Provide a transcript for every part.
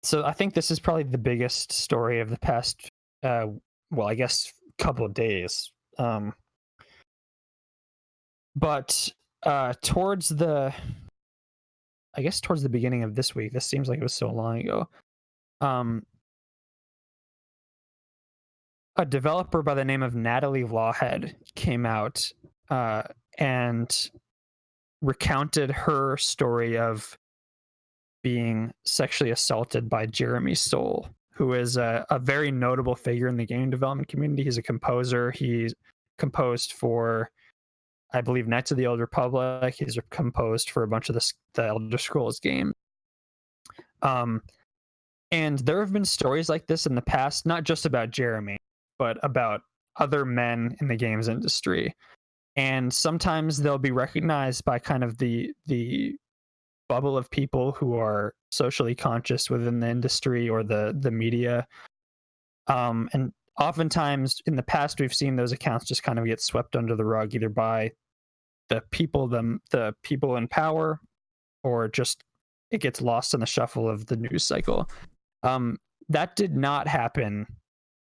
So I think this is probably the biggest story of the past, I guess, couple of days. But towards towards the beginning of this week, this seems like it was so long ago. Um, a developer by the name of Nathalie Lawhead came out and recounted her story of being sexually assaulted by Jeremy Soule, who is a very notable figure in the game development community. He's a composer. He's composed for, I believe, Knights of the Old Republic. He's composed for a bunch of the Elder Scrolls game. And there have been stories like this in the past, not just about Jeremy, but about other men in the games industry. And sometimes they'll be recognized by kind of the bubble of people who are socially conscious within the industry or the media. And oftentimes in the past, we've seen those accounts just kind of get swept under the rug, either by the people in power, or just it gets lost in the shuffle of the news cycle. That did not happen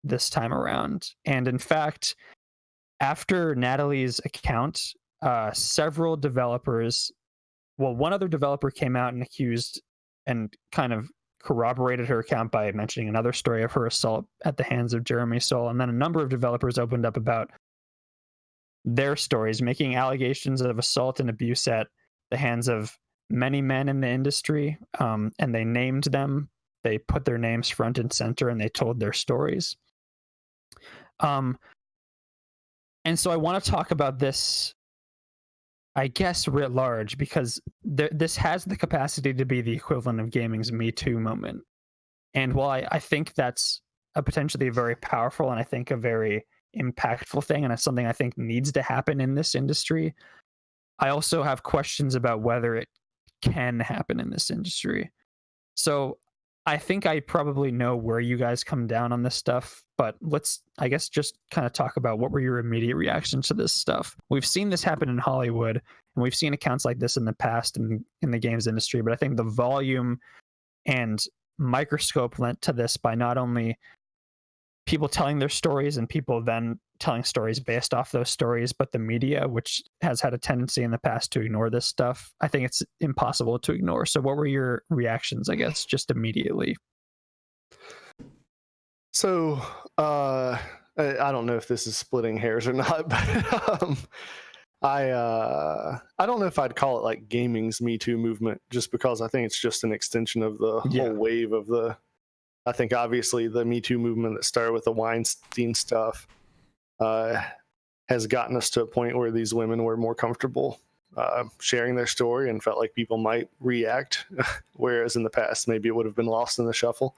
this time around. And in fact, after Nathalie's account, several developers, one other developer came out and accused and kind of corroborated her account by mentioning another story of her assault at the hands of Jeremy Soule. And then a number of developers opened up about their stories, making allegations of assault and abuse at the hands of many men in the industry. And they named them. They put their names front and center, and they told their stories. And so I want to talk about this, I guess, writ large, because this has the capacity to be the equivalent of gaming's Me Too moment. And while I think that's a potentially very powerful and I think a very impactful thing, and it's something I think needs to happen in this industry, I also have questions about whether it can happen in this industry. So I think I probably know where you guys come down on this stuff, but let's, I guess, just kind of talk about what were your immediate reactions to this stuff. We've seen this happen in Hollywood, and we've seen accounts like this in the past in the games industry, but I think the volume and microscope lent to this by not only people telling their stories and people then telling stories based off those stories, but the media, which has had a tendency in the past to ignore this stuff, I think it's impossible to ignore. So what were your reactions, I guess, just immediately? So I don't know if this is splitting hairs or not, but I don't know if I'd call it like gaming's Me Too movement, just because I think it's just an extension of the whole wave of I think obviously the Me Too movement that started with the Weinstein stuff has gotten us to a point where these women were more comfortable sharing their story and felt like people might react, whereas in the past maybe it would have been lost in the shuffle.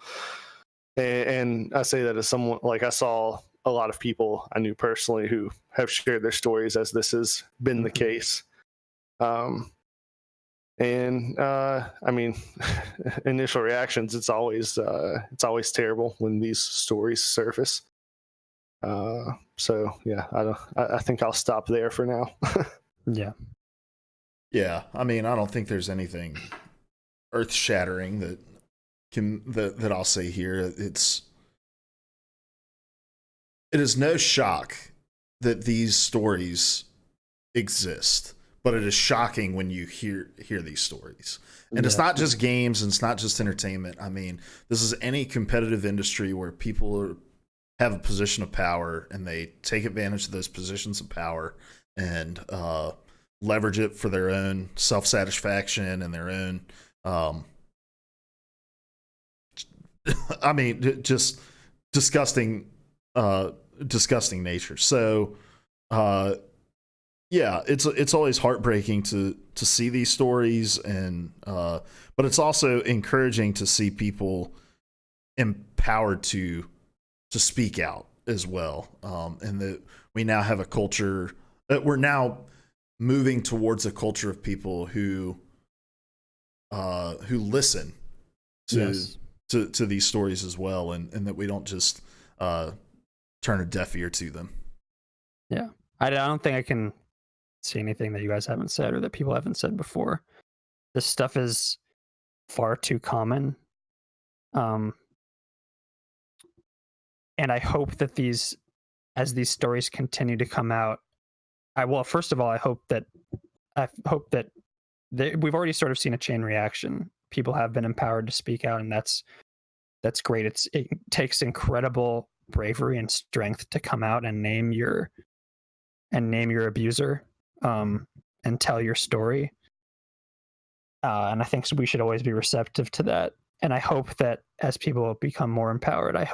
And I say that as someone, like, I saw a lot of people I knew personally who have shared their stories as this has been the case. I mean, initial reactions, it's always terrible when these stories surface. So yeah, I think I'll stop there for now. Yeah. I mean, I don't think there's anything earth shattering that I'll say here. It is no shock that these stories exist, but it is shocking when you hear these stories. And it's not just games, and it's not just entertainment. I mean, this is any competitive industry where people have a position of power and they take advantage of those positions of power and leverage it for their own self-satisfaction and their own I mean, just disgusting nature. So yeah, it's always heartbreaking to see these stories, and but it's also encouraging to see people empowered to speak out as well, and that we now have a culture that we're now moving towards a culture of people who listen to these stories as well, and that we don't just turn a deaf ear to them. Yeah, I don't think I can see anything that you guys haven't said or that people haven't said before. This stuff is far too common And I hope that as these stories continue to come out, first of all, I hope that we've already sort of seen a chain reaction. People have been empowered to speak out, and that's great. It takes incredible bravery and strength to come out and name your abuser, and tell your story. And I think we should always be receptive to that. And I hope that as people become more empowered, I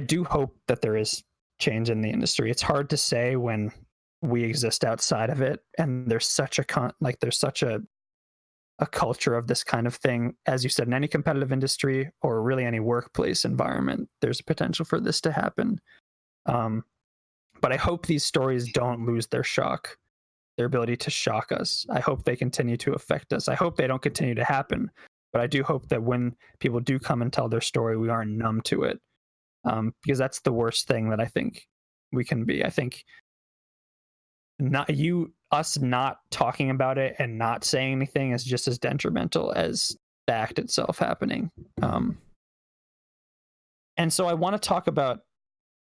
do hope that there is change in the industry. It's hard to say when we exist outside of it, and there's such a culture of this kind of thing. As you said, in any competitive industry or really any workplace environment, there's a potential for this to happen. But I hope these stories don't lose their ability to shock us. I hope they continue to affect us. I hope they don't continue to happen, but I do hope that when people do come and tell their story, we aren't numb to it, because that's the worst thing that I think we can be. I think us not talking about it and not saying anything is just as detrimental as the act itself happening. And so I want to talk about,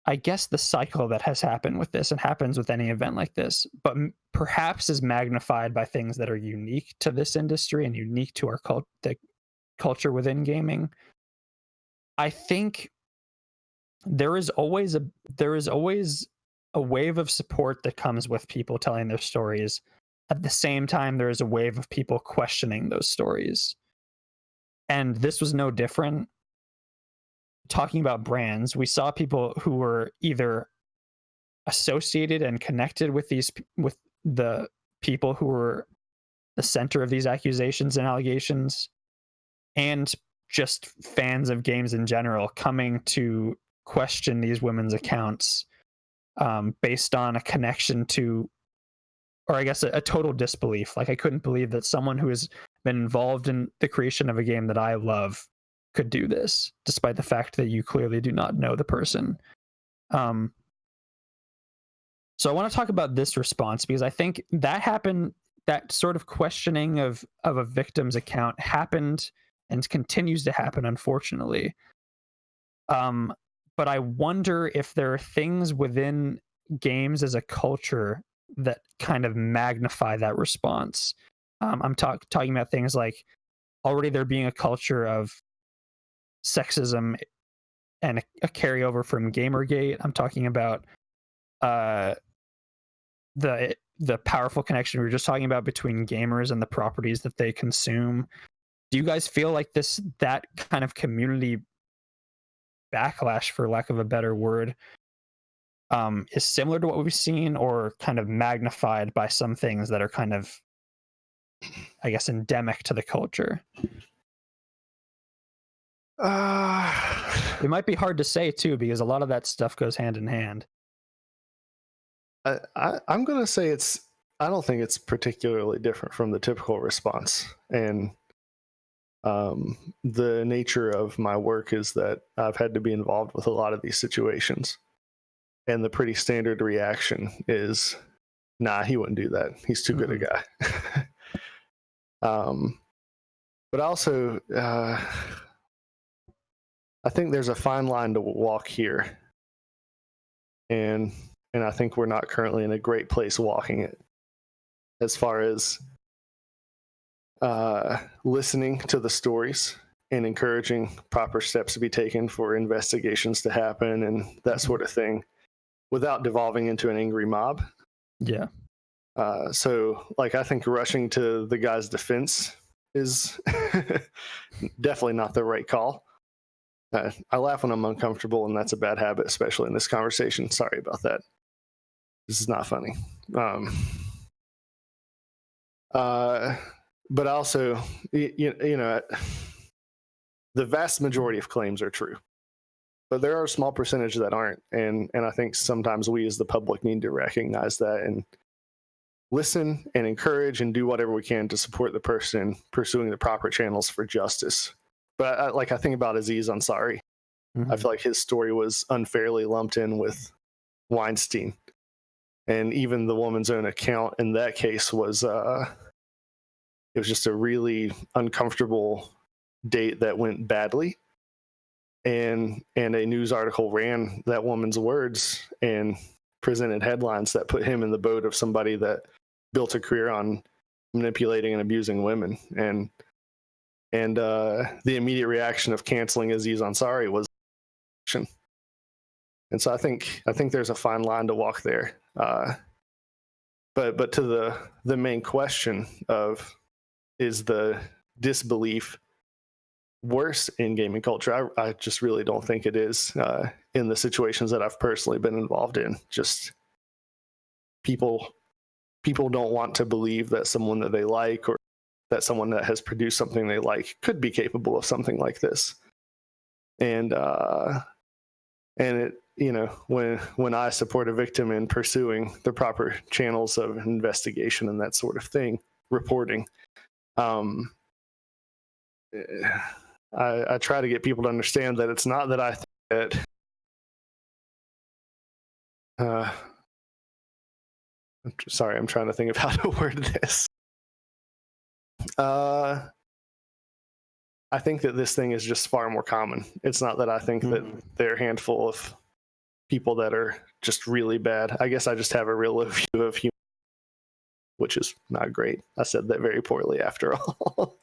I guess, the cycle that has happened with this and happens with any event like this, but perhaps is magnified by things that are unique to this industry and unique to the culture within gaming. I think there is always a wave of support that comes with people telling their stories. At the same time, there is a wave of people questioning those stories. And this was no different. Talking about brands, we saw people who were either associated and connected with the people who were the center of these accusations and allegations, and just fans of games in general coming to question these women's accounts based on a connection to, or I guess a total disbelief. Like, I couldn't believe that someone who has been involved in the creation of a game that I love could do this, despite the fact that you clearly do not know the person. So I want to talk about this response, because I think that happened, that sort of questioning of a victim's account happened and continues to happen, unfortunately. But I wonder if there are things within games as a culture that kind of magnify that response. I'm talking about things like already there being a culture of sexism and a carryover from Gamergate. I'm talking about the powerful connection we were just talking about between gamers and the properties that they consume. Do you guys feel like that kind of community backlash, for lack of a better word, is similar to what we've seen, or kind of magnified by some things that are kind of, I guess, endemic to the culture? It might be hard to say too, because a lot of that stuff goes hand in hand. I'm going to say I don't think it's particularly different from the typical response. And the nature of my work is that I've had to be involved with a lot of these situations. And the pretty standard reaction is, nah, he wouldn't do that. He's too good a guy. But also, I think there's a fine line to walk here. And I think we're not currently in a great place walking it, as far as listening to the stories and encouraging proper steps to be taken for investigations to happen and that sort of thing, without devolving into an angry mob. Yeah. So, like, I think rushing to the guy's defense is definitely not the right call. I laugh when I'm uncomfortable, and that's a bad habit, especially in this conversation. Sorry about that. This is not funny. But also, you know, the vast majority of claims are true, but there are a small percentage that aren't. And I think sometimes we as the public need to recognize that and listen and encourage and do whatever we can to support the person pursuing the proper channels for justice. But I think about Aziz Ansari. I feel like his story was unfairly lumped in with Weinstein. And even the woman's own account in that case was, it was just a really uncomfortable date that went badly, and a news article ran that woman's words and presented headlines that put him in the boat of somebody that built a career on manipulating and abusing women. And the immediate reaction of canceling Aziz Ansari was action. And so I think there's a fine line to walk there. But to the main question of, is the disbelief worse in gaming culture? I just really don't think it is in the situations that I've personally been involved in. Just people don't want to believe that someone that they like, or that someone that has produced something they like, could be capable of something like this. And it, when I support a victim in pursuing the proper channels of investigation and that sort of thing, reporting, I try to get people to understand that it's not that I think that. Sorry, I'm trying to think of how to word this. I think that this thing is just far more common. It's not that I think that there are a handful of people that are just really bad. I guess I just have a real low view of human, which is not great. I said that very poorly after all.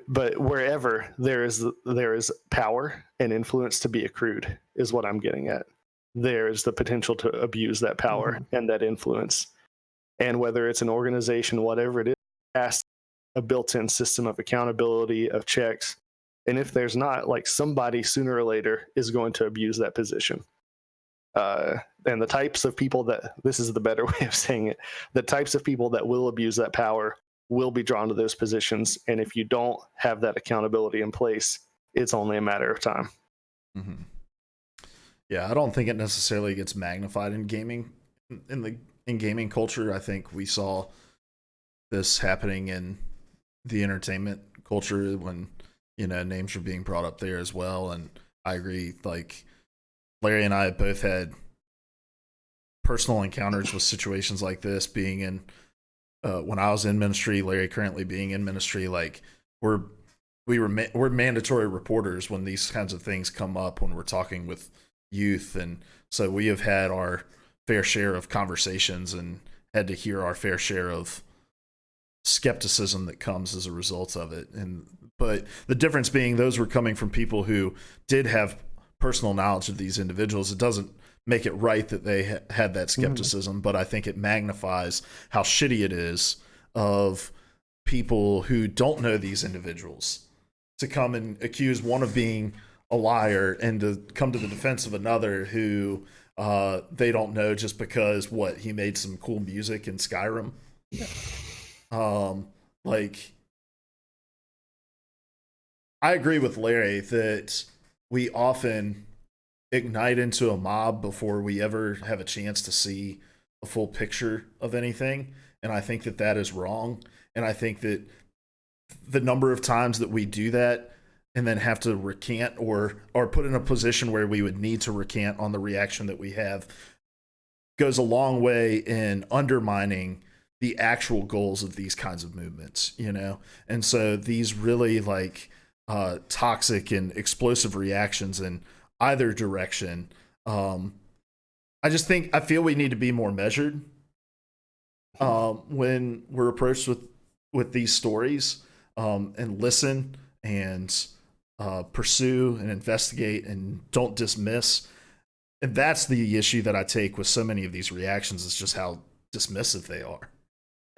But wherever there is power and influence to be accrued is what I'm getting at. There is the potential to abuse that power and that influence. And whether it's an organization, whatever it is, it has a built-in system of accountability, of checks. And if there's not, like, somebody sooner or later is going to abuse that position. And the types of people this is the better way of saying it, the types of people that will abuse that power will be drawn to those positions. And if you don't have that accountability in place, it's only a matter of time. Mm-hmm. Yeah, I don't think it necessarily gets magnified in gaming, in gaming culture. I think we saw this happening in the entertainment culture when, names are being brought up there as well. And I agree, like, Larry and I both had personal encounters with situations like this, being in when I was in ministry, Larry currently being in ministry. Like, we're mandatory reporters when these kinds of things come up, when we're talking with youth. And so we have had our fair share of conversations and had to hear our fair share of skepticism that comes as a result of it. But the difference being, those were coming from people who did have personal knowledge of these individuals. It doesn't make it right that they had that skepticism, but I think it magnifies how shitty it is of people who don't know these individuals to come and accuse one of being a liar and to come to the defense of another who they don't know just because he made some cool music in Skyrim. Like, I agree with Larry that we often ignite into a mob before we ever have a chance to see a full picture of anything. And I think that is wrong. And I think that the number of times that we do that and then have to recant or put in a position where we would need to recant on the reaction that we have goes a long way in undermining the actual goals of these kinds of movements, And so these really toxic and explosive reactions in either direction, I feel we need to be more measured when we're approached with these stories, and listen and pursue and investigate and don't dismiss. And that's the issue that I take with so many of these reactions, is just how dismissive they are.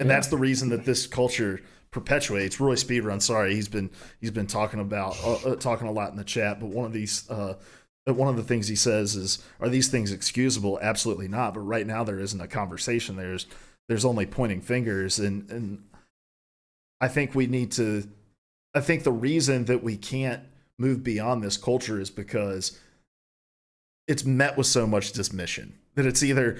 And that's the reason that this culture perpetuates. Roy Speedrun, sorry, he's been talking about talking a lot in the chat, but one of the things he says is, are these things excusable? Absolutely not. But right now there isn't a conversation. There's only pointing fingers, and I think the reason that we can't move beyond this culture is because it's met with so much dismission that it's either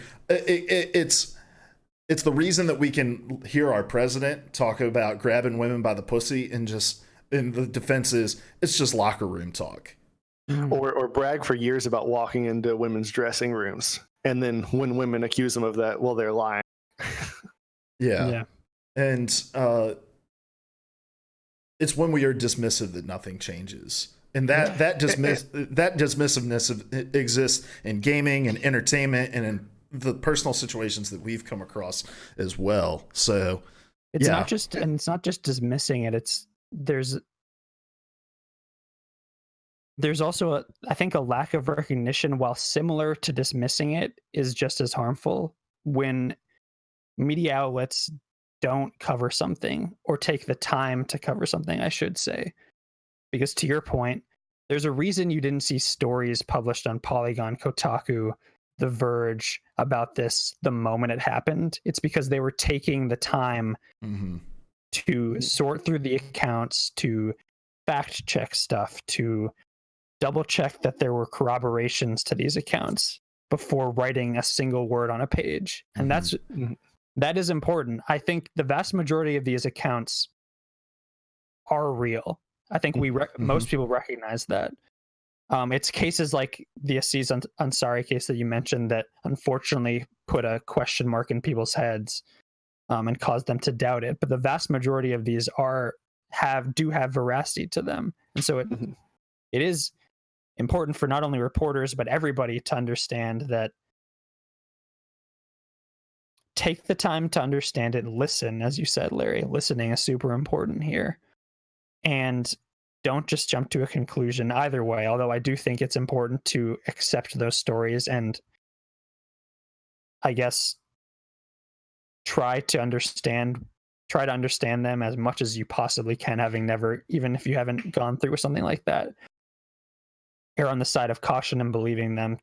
it's the reason that we can hear our president talk about grabbing women by the pussy and the defense is, it's just locker room talk. Or brag for years about walking into women's dressing rooms. And then when women accuse them of that, well, they're lying. Yeah. And it's when we are dismissive that nothing changes. And that dismissiveness exists in gaming and entertainment and in the personal situations that we've come across as well. So it's not just dismissing it. There's also I think a lack of recognition, while similar to dismissing it, is just as harmful when media outlets don't cover something or take the time to cover something, I should say. Because to your point, there's a reason you didn't see stories published on Polygon, Kotaku, The Verge about this the moment it happened. It's because they were taking the time to sort through the accounts, to fact check stuff, to double check that there were corroborations to these accounts before writing a single word on a page. And that is important. I think the vast majority of these accounts are real. I think most people recognize that. It's cases like the Aziz Ansari case that you mentioned that unfortunately put a question mark in people's heads and caused them to doubt it. But the vast majority of these do have veracity to them, and so it is important for not only reporters but everybody to understand that. Take the time to understand it. Listen, as you said, Larry. Listening is super important here. And don't just jump to a conclusion either way, although I do think it's important to accept those stories and, I guess, try to understand them as much as you possibly can, having never, even if you haven't gone through something like that. Err on the side of caution and believing them.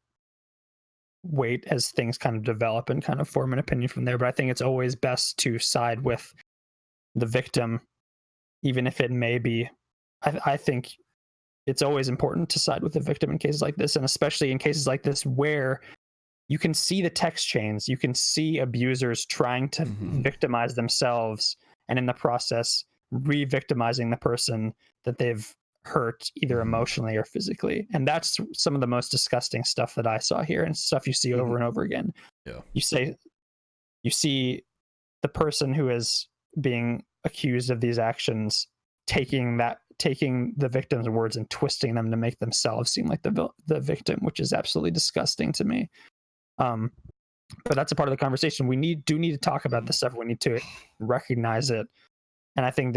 Wait as things kind of develop and kind of form an opinion from there. But I think it's always best to side with the victim, even if it may be. I think it's always important to side with the victim in cases like this, and especially in cases like this where you can see the text chains, you can see abusers trying to victimize themselves, and in the process re-victimizing the person that they've hurt either emotionally or physically. And that's some of the most disgusting stuff that I saw here, and stuff you see over and over again. You see the person who is being accused of these actions taking the victim's words and twisting them to make themselves seem like the victim, which is absolutely disgusting to me. But that's a part of the conversation. We need to talk about this stuff. We need to recognize it. And I think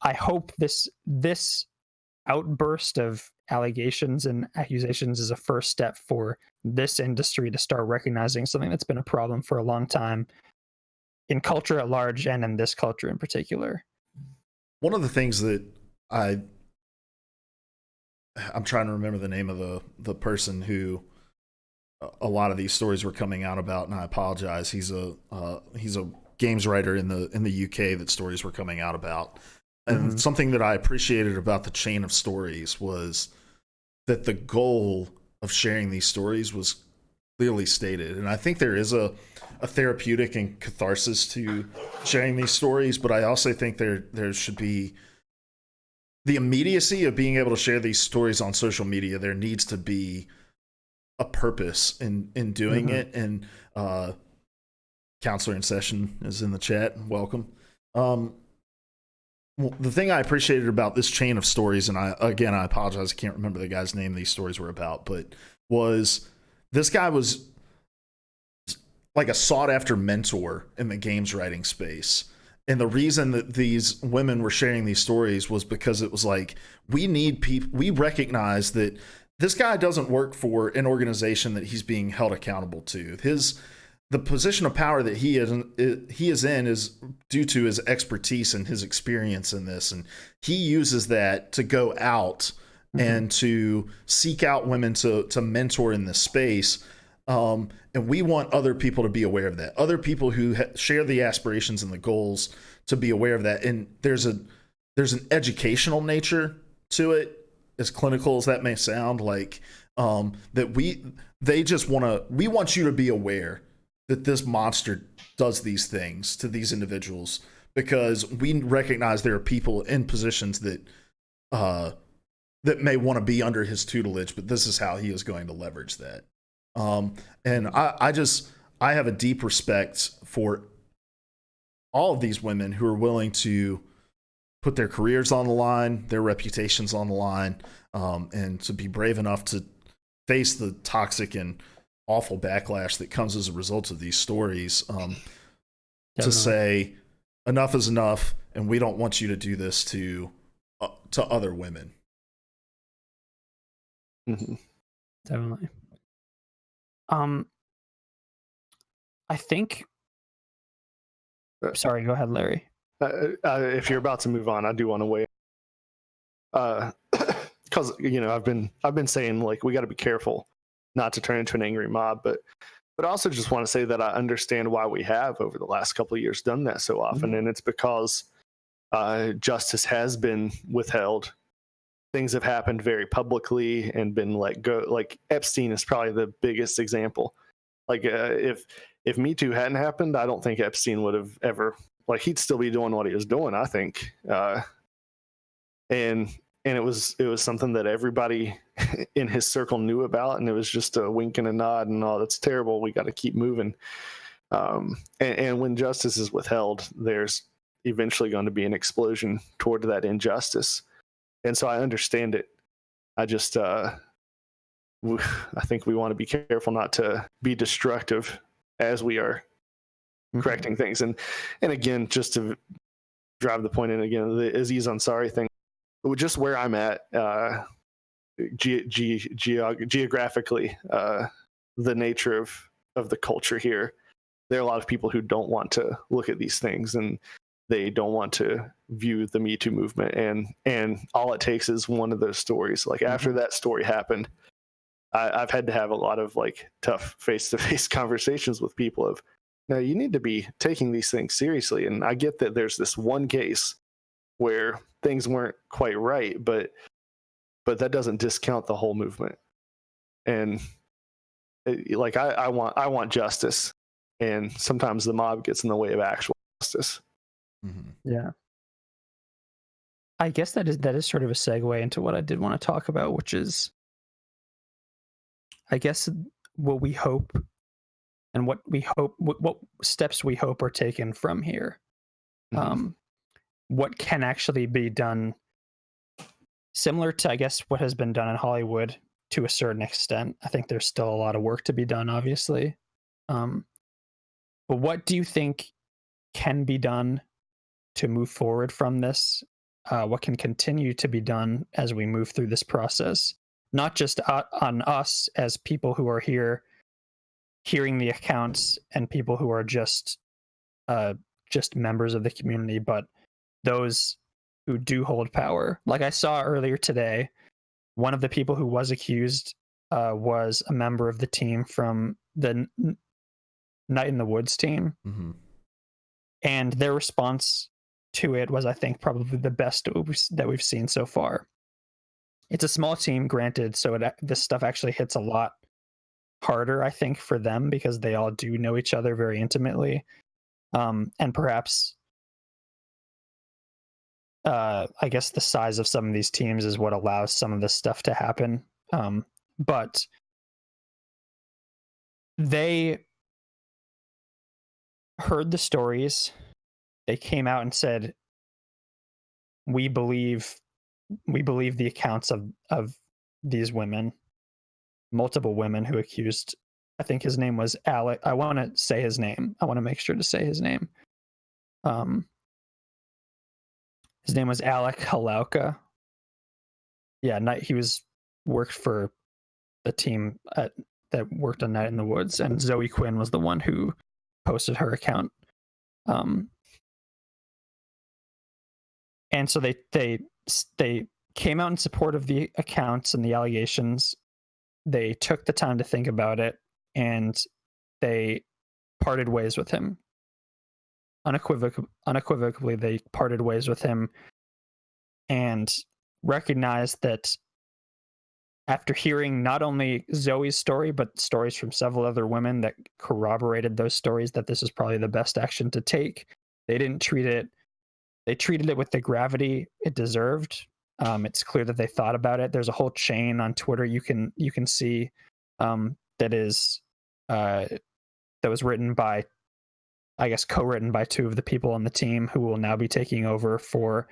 I hope this outburst of allegations and accusations is a first step for this industry to start recognizing something that's been a problem for a long time in culture at large and in this culture in particular. One of the things that I'm trying to remember the name of the person who a lot of these stories were coming out about, and I apologize. He's a games writer in the UK that stories were coming out about. And something that I appreciated about the chain of stories was that the goal of sharing these stories was clearly stated. And I think there is a therapeutic and catharsis to sharing these stories, but I also think there should be the immediacy of being able to share these stories on social media. There needs to be a purpose in doing it. And Counselor in Session is in the chat. Welcome. Well, the thing I appreciated about this chain of stories, and I apologize, I can't remember the guy's name these stories were about, but was this guy was like a sought after mentor in the games writing space. And the reason that these women were sharing these stories was because it was like, we need people, we recognize that this guy doesn't work for an organization that he's being held accountable to. The position of power that he is in is due to his expertise and his experience in this. And he uses that to go out and to seek out women to mentor in this space. And we want other people to be aware of that. Other people who share the aspirations and the goals to be aware of that. And there's an educational nature to it, as clinical as that may sound, like that we want you to be aware that this monster does these things to these individuals, because we recognize there are people in positions that may want to be under his tutelage, but this is how he is going to leverage that. And I have a deep respect for all of these women who are willing to put their careers on the line, their reputations on the line, and to be brave enough to face the toxic and awful backlash that comes as a result of these stories, to say enough is enough, and we don't want you to do this to other women. Mm-hmm. Definitely. I think. Sorry, go ahead, Larry. If you're about to move on, I do want to wait. Because I've been saying, like, we got to be careful not to turn into an angry mob, but I also just want to say that I understand why we have over the last couple of years done that so often, and it's because justice has been withheld. Things have happened very publicly and been let go. Like Epstein is probably the biggest example. Like if Me Too hadn't happened, I don't think Epstein would have ever, like, he'd still be doing what he was doing, I think. And it was something that everybody in his circle knew about, and it was just a wink and a nod, and oh, that's terrible, we got to keep moving. And when justice is withheld, there's eventually going to be an explosion toward that injustice. And so I understand it. I just I think we want to be careful not to be destructive as we are correcting things. And again, just to drive the point in again, the Aziz Ansari thing, just where I'm at geographically, the nature of the culture here, there are a lot of people who don't want to look at these things, and they don't want to view the Me Too movement. And all it takes is one of those stories. Like after that story happened, I've had to have a lot of like tough face-to-face conversations with people of, now you need to be taking these things seriously. And I get that there's this one case where things weren't quite right, but that doesn't discount the whole movement. And like I want justice, and sometimes the mob gets in the way of actual justice. Yeah. I guess that is sort of a segue into what I did want to talk about, which is, I guess, what we hope and what steps we hope are taken from here. What can actually be done, similar to, I guess, what has been done in Hollywood to a certain extent. I think there's still a lot of work to be done, obviously. But what do you think can be done to move forward from this? What can continue to be done as we move through this process? Not just on us as people who are here hearing the accounts and people who are just members of the community, but those who do hold power. Like I saw earlier today, one of the people who was accused was a member of the team from the Night in the Woods team. And their response to it was, I think, probably the best that we've seen so far. It's a small team, granted, so this stuff actually hits a lot harder, I think, for them, because they all do know each other very intimately. And perhaps, I guess the size of some of these teams is what allows some of this stuff to happen. But they heard the stories. They came out and said, we believe the accounts of these women, multiple women who accused, I think his name was Alec. I want to say his name. I want to make sure to say his name. His name was Alec Halauka. Yeah, he worked for the team that worked on Night in the Woods, and Zoe Quinn was the one who posted her account. And so they came out in support of the accounts and the allegations. They took the time to think about it, and they parted ways with him. Unequivocally, they parted ways with him and recognized that after hearing not only Zoe's story, but stories from several other women that corroborated those stories, that this is probably the best action to take. They treated it with the gravity it deserved. It's clear that they thought about it. There's a whole chain on Twitter you can see that was written by, I guess, co-written by two of the people on the team who will now be taking over for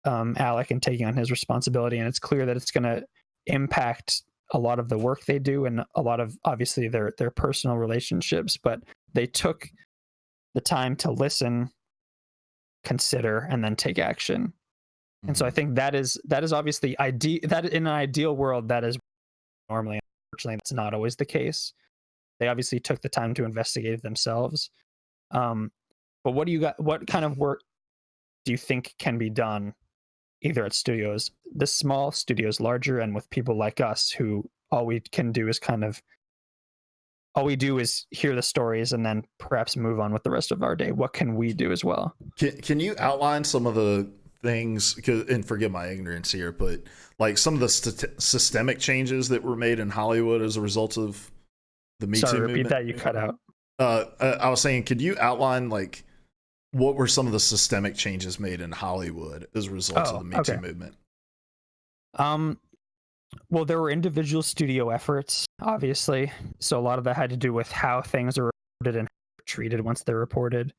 Alec and taking on his responsibility, and it's clear that it's going to impact a lot of the work they do and a lot of obviously their personal relationships. But they took the time to listen, consider, and then take action. And so I think that is obviously that in an ideal world, that is normally, unfortunately, that's not always the case. They obviously took the time to investigate themselves. But what kind of work do you think can be done either at studios this small, studios larger, and with people like us who all we do is hear the stories and then perhaps move on with the rest of our day? What can we do as well? Can you outline some of the things, and forgive my ignorance here, but like some of the systemic changes that were made in Hollywood as a result of the Me Too movement? Repeat that, you cut out. I was saying, could you outline like what were some of the systemic changes made in Hollywood as a result of the Me Too movement? Well, there were individual studio efforts, obviously. So a lot of that had to do with how things are reported and treated once they're reported.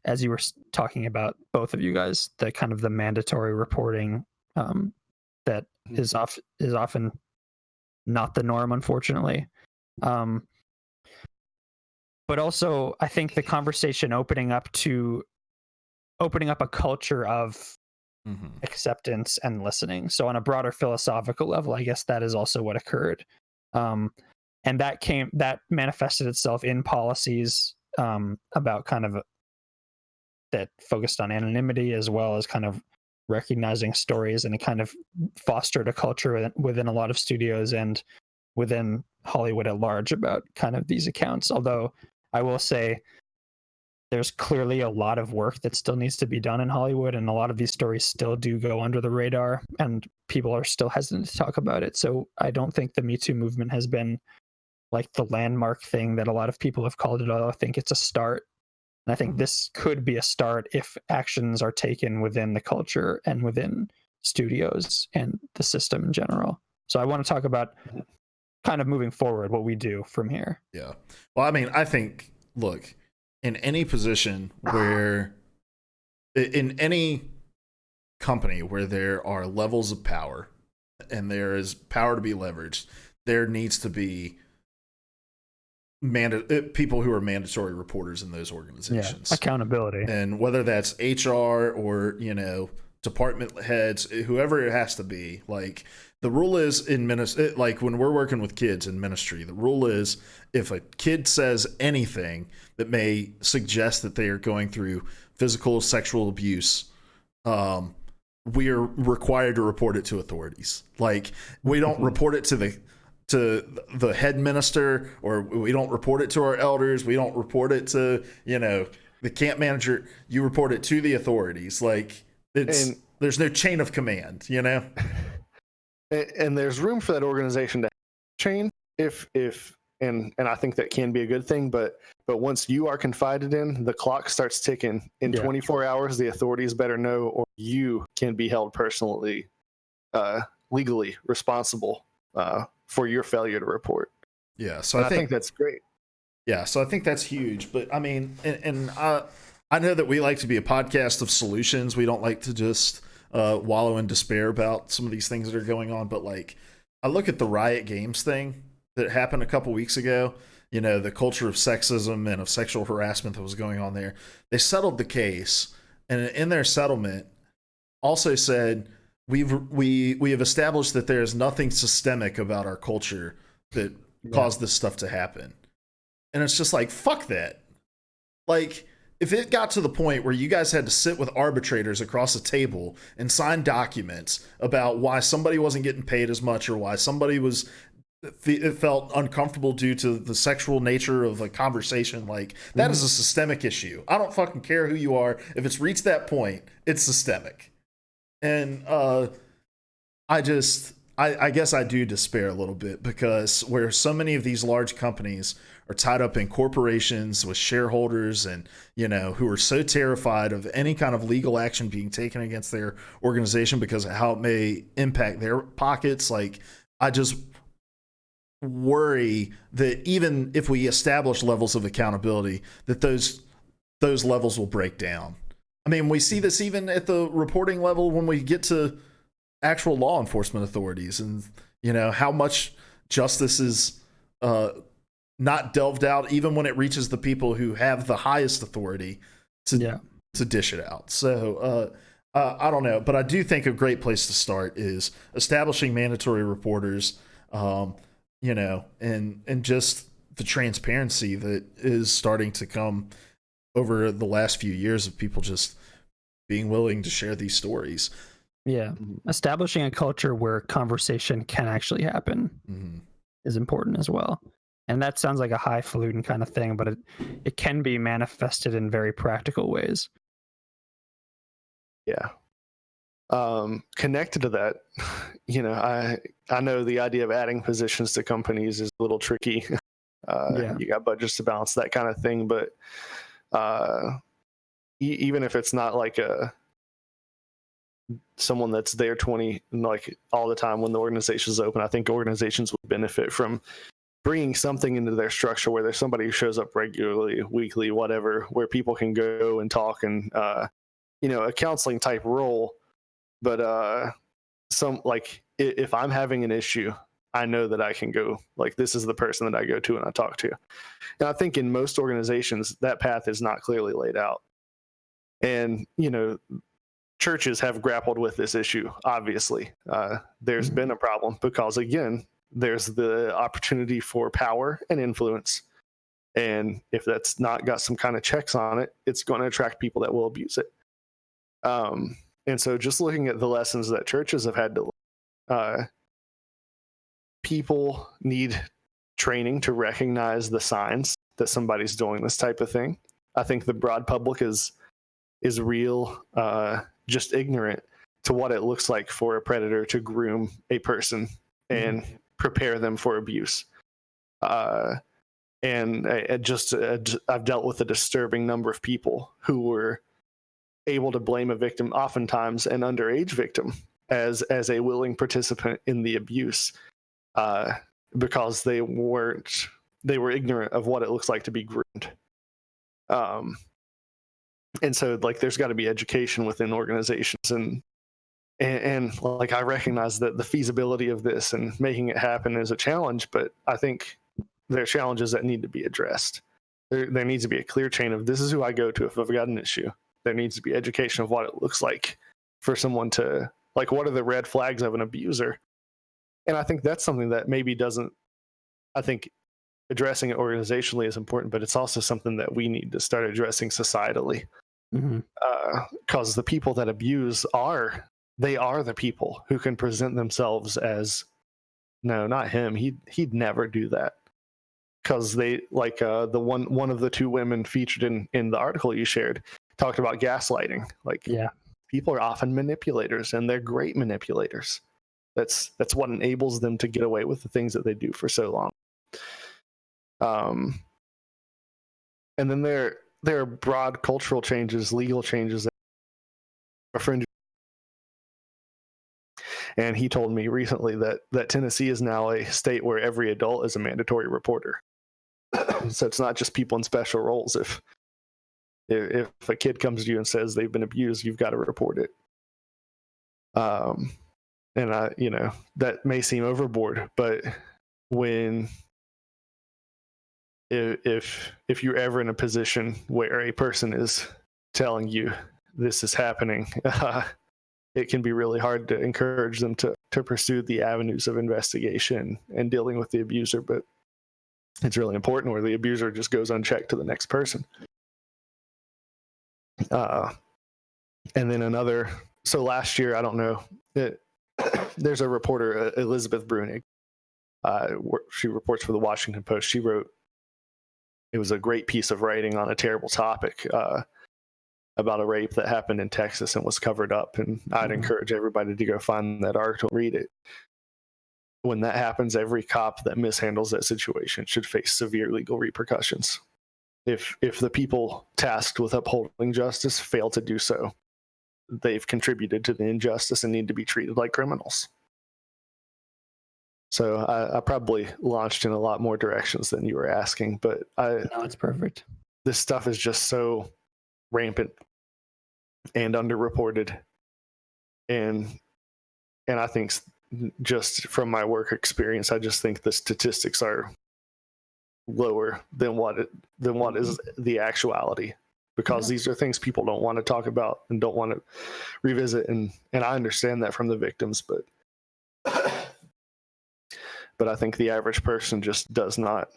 As you were talking about, both of you guys, the kind of the mandatory reporting that is often not the norm, unfortunately. But also, I think the conversation opening up a culture of acceptance and listening. So on a broader philosophical level, I guess that is also what occurred. And that manifested itself in policies about kind of that focused on anonymity, as well as kind of recognizing stories, and it kind of fostered a culture within a lot of studios and within Hollywood at large about kind of these accounts. Although I will say there's clearly a lot of work that still needs to be done in Hollywood, and a lot of these stories still do go under the radar and people are still hesitant to talk about it. So I don't think the Me Too movement has been like the landmark thing that a lot of people have called it, although I think it's a start. And I think this could be a start if actions are taken within the culture and within studios and the system in general. So I want to talk about kind of moving forward, what we do from here. Yeah. Well, I mean, I think, look, in any position where, in any company where there are levels of power and there is power to be leveraged, there needs to be people who are mandatory reporters in those organizations. Yeah, accountability. And whether that's HR or, department heads, whoever it has to be, like the rule is in ministry, like when we're working with kids in ministry, the rule is if a kid says anything that may suggest that they are going through physical, sexual abuse, we are required to report it to authorities. Like we don't report it to the head minister, or we don't report it to our elders. We don't report it to, the camp manager. You report it to the authorities. Like there's no chain of command, And there's room for that organization to chain and I think that can be a good thing, but once you are confided in, the clock starts ticking. In 24 hours, the authorities better know, or you can be held personally, legally responsible for your failure to report. Yeah, so I think that's great. Yeah, so I think that's huge. But I mean, and I know that we like to be a podcast of solutions. We don't like to just wallow in despair about some of these things that are going on. But like, I look at the Riot Games thing that happened a couple weeks ago. The culture of sexism and of sexual harassment that was going on there. They settled the case, and in their settlement, also said, we have established that there is nothing systemic about our culture that caused this stuff to happen. And it's just like, fuck that. Like, if it got to the point where you guys had to sit with arbitrators across a table and sign documents about why somebody wasn't getting paid as much, or why somebody felt uncomfortable due to the sexual nature of a conversation, like that is a systemic issue. I don't fucking care who you are. If it's reached that point, it's systemic. And I guess I do despair a little bit, because where so many of these large companies are tied up in corporations with shareholders and, who are so terrified of any kind of legal action being taken against their organization because of how it may impact their pockets. Like, I just worry that even if we establish levels of accountability, that those levels will break down. I mean, we see this even at the reporting level when we get to actual law enforcement authorities, and how much justice is not delved out, even when it reaches the people who have the highest authority to dish it out. So I don't know, but I do think a great place to start is establishing mandatory reporters, and just the transparency that is starting to come over the last few years of people just being willing to share these stories. Yeah. Establishing a culture where conversation can actually happen is important as well. And that sounds like a highfalutin kind of thing, but it can be manifested in very practical ways. Yeah. Connected to that, I know the idea of adding positions to companies is a little tricky. You got budgets to balance, that kind of thing, but even if it's not like someone that's there 20 like all the time when the organization is open, I think organizations would benefit from bringing something into their structure where there's somebody who shows up regularly, weekly, whatever, where people can go and talk, and a counseling type role. But if I'm having an issue, I know that I can go, like, this is the person that I go to and I talk to. And I think in most organizations that path is not clearly laid out. And churches have grappled with this issue. Obviously, there's been a problem because, again, there's the opportunity for power and influence. And if that's not got some kind of checks on it, it's going to attract people that will abuse it. And so just looking at the lessons that churches have had to learn, people need training to recognize the signs that somebody's doing this type of thing. I think the broad public is real, just ignorant to what it looks like for a predator to groom a person and prepare them for abuse. And I've dealt with a disturbing number of people who were able to blame a victim, oftentimes an underage victim, as a willing participant in the abuse, because they were ignorant of what it looks like to be groomed. And so, like, there's got to be education within organizations, and like, I recognize that the feasibility of this and making it happen is a challenge, but I think there are challenges that need to be addressed. There needs to be a clear chain of, this is who I go to if I've got an issue. There needs to be education of what it looks like for someone to, like, what are the red flags of an abuser? And I think that's something that maybe doesn't, I think addressing it organizationally is important, but it's also something that we need to start addressing societally. Because the people that abuse are the people who can present themselves as, no, not him. He'd never do that. Because they, like, the one of the two women featured in the article you shared talked about gaslighting. Like, people are often manipulators, and they're great manipulators. That's what enables them to get away with the things that they do for so long. And then there are broad cultural changes, legal changes that a friend, and he told me recently that Tennessee is now a state where every adult is a mandatory reporter. So it's not just people in special roles. If a kid comes to you and says they've been abused, you've got to report it. And that may seem overboard, but if you're ever in a position where a person is telling you this is happening, it can be really hard to encourage them to pursue the avenues of investigation and dealing with the abuser. But it's really important where the abuser just goes unchecked to the next person. And then so last year, I don't know, there's a reporter, Elizabeth Brunig. She reports for the Washington Post. She wrote, it was a great piece of writing on a terrible topic, about a rape that happened in Texas and was covered up. And I'd encourage everybody to go find that article, read it. When that happens, every cop that mishandles that situation should face severe legal repercussions. If the people tasked with upholding justice fail to do so, they've contributed to the injustice and need to be treated like criminals. So I probably launched in a lot more directions than you were asking, but no, it's perfect. This stuff is just so rampant. and underreported. And I think just from my work experience, I just think the statistics are lower than what is the actuality, because these are things people don't want to talk about and don't want to revisit, and I understand that from the victims, but I think the average person just does not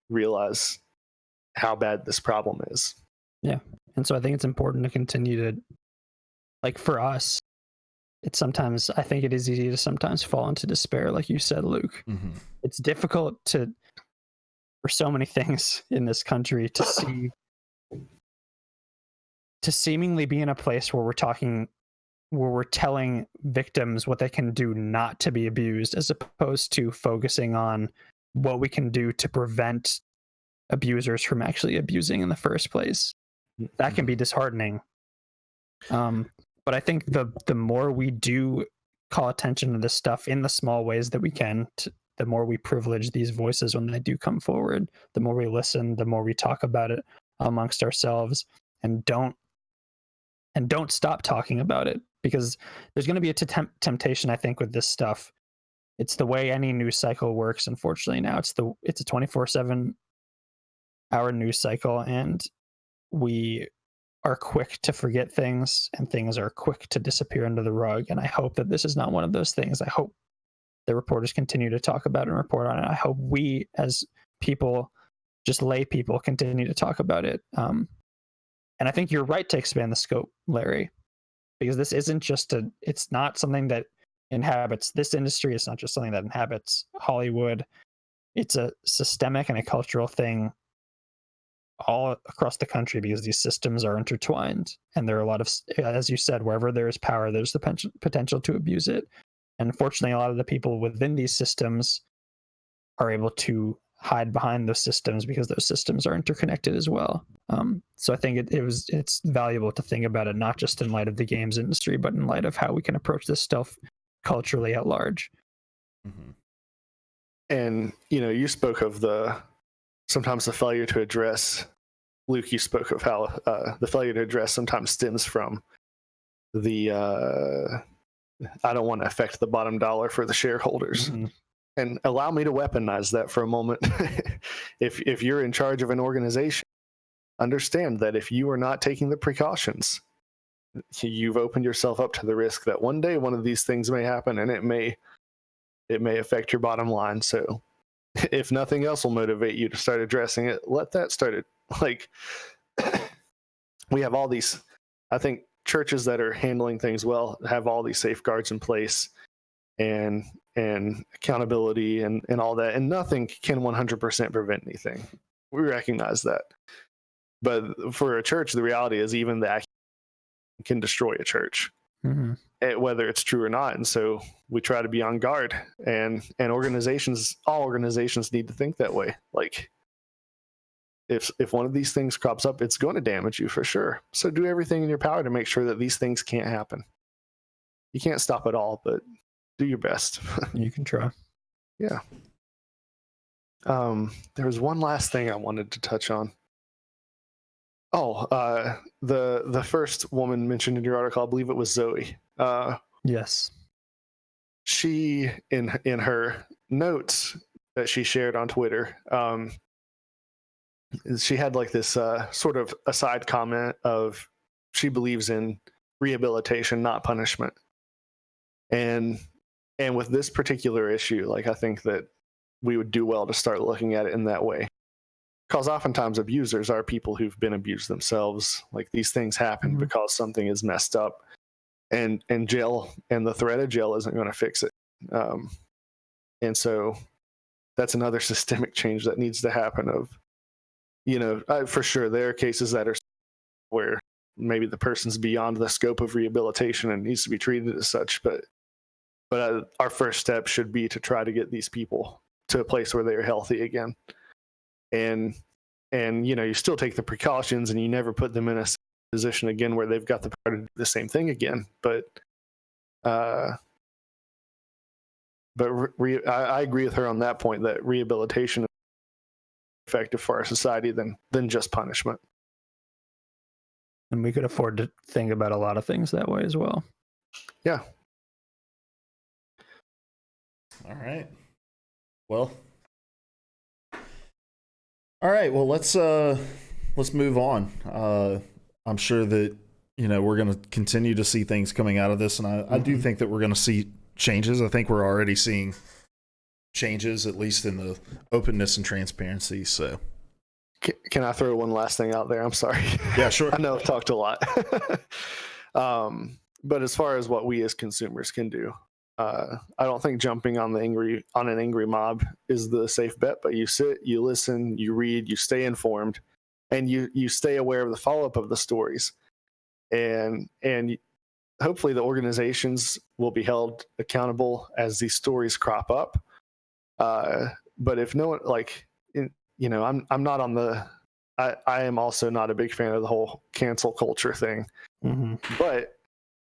realize how bad this problem is. Yeah. And so I think it's important to continue to, like, for us, it's sometimes, I think it is easy to sometimes fall into despair, like you said, Luke. Mm-hmm. It's difficult for so many things in this country to seemingly be in a place where we're telling victims what they can do not to be abused, as opposed to focusing on what we can do to prevent abusers from actually abusing in the first place. That can be disheartening. But I think the more we do call attention to this stuff in the small ways that we can, the more we privilege these voices when they do come forward, the more we listen, the more we talk about it amongst ourselves, and don't stop talking about it, because there's going to be a temptation, I think, with this stuff. It's the way any news cycle works, unfortunately. Now it's a 24/7 hour news cycle, and we are quick to forget things, and things are quick to disappear under the rug. And I hope that this is not one of those things. I hope the reporters continue to talk about it and report on it. I hope we, as people, just lay people, continue to talk about it. And I think you're right to expand the scope, Larry, because this isn't just it's not something that inhabits this industry. It's not just something that inhabits Hollywood. It's a systemic and a cultural thing all across the country, because these systems are intertwined, and there are a lot of, as you said, wherever there is power, there's the potential to abuse it. And unfortunately, a lot of the people within these systems are able to hide behind those systems, because those systems are interconnected as well. So I think it's valuable to think about it, not just in light of the games industry, but in light of how we can approach this stuff culturally at large. Mm-hmm. And you spoke of sometimes the failure to address, Luke, you spoke of how the failure to address sometimes stems from the I don't want to affect the bottom dollar for the shareholders. Mm-hmm. And allow me to weaponize that for a moment. If you're in charge of an organization, understand that if you are not taking the precautions, you've opened yourself up to the risk that one day one of these things may happen, and it may affect your bottom line. So if nothing else will motivate you to start addressing it, let that start it. Like, we have all these, I think churches that are handling things well have all these safeguards in place, and accountability and all that, and nothing can 100% prevent anything. We recognize that. But for a church, the reality is even that can destroy a church, whether it's true or not. And so we try to be on guard, and all organizations need to think that way. Like, if one of these things crops up, it's going to damage you for sure. So do everything in your power to make sure that these things can't happen. You can't stop it all, but do your best. You can try. Yeah. There was one last thing I wanted to touch on. The first woman mentioned in your article, I believe it was Zoe. Yes. She, in her notes that she shared on Twitter, she had like this sort of aside comment of she believes in rehabilitation, not punishment. And with this particular issue, like, I think that we would do well to start looking at it in that way. Because oftentimes abusers are people who've been abused themselves. Like, these things happen because something is messed up, and jail and the threat of jail isn't going to fix it. And so that's another systemic change that needs to happen of, for sure there are cases that are where maybe the person's beyond the scope of rehabilitation and needs to be treated as such. But our first step should be to try to get these people to a place where they're healthy again. And you still take the precautions, and you never put them in a position again where they've got the power to do the same thing again. But I agree with her on that point, that rehabilitation is more effective for our society than just punishment. And we could afford to think about a lot of things that way as well. Yeah. All right. Well. All right. Well, let's move on. I'm sure that we're going to continue to see things coming out of this, and I do think that we're going to see changes. I think we're already seeing changes, at least in the openness and transparency. So, can I throw one last thing out there? I'm sorry. Yeah, sure. I know I've talked a lot. But as far as what we as consumers can do, I don't think jumping on an angry mob is the safe bet. But you sit, you listen, you read, you stay informed, and you stay aware of the follow-up of the stories, and hopefully the organizations will be held accountable as these stories crop up. But if no one, I'm not on the. I am also not a big fan of the whole cancel culture thing. Mm-hmm. But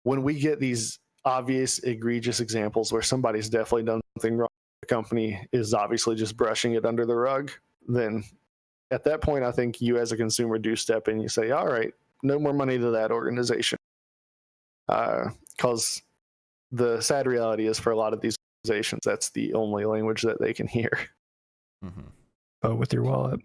when we get these obvious, egregious examples where somebody's definitely done something wrong, the company is obviously just brushing it under the rug, then at that point, I think you as a consumer do step in. You say, all right, no more money to that organization. Because the sad reality is for a lot of these organizations, that's the only language that they can hear. Mm-hmm. Vote with your wallet.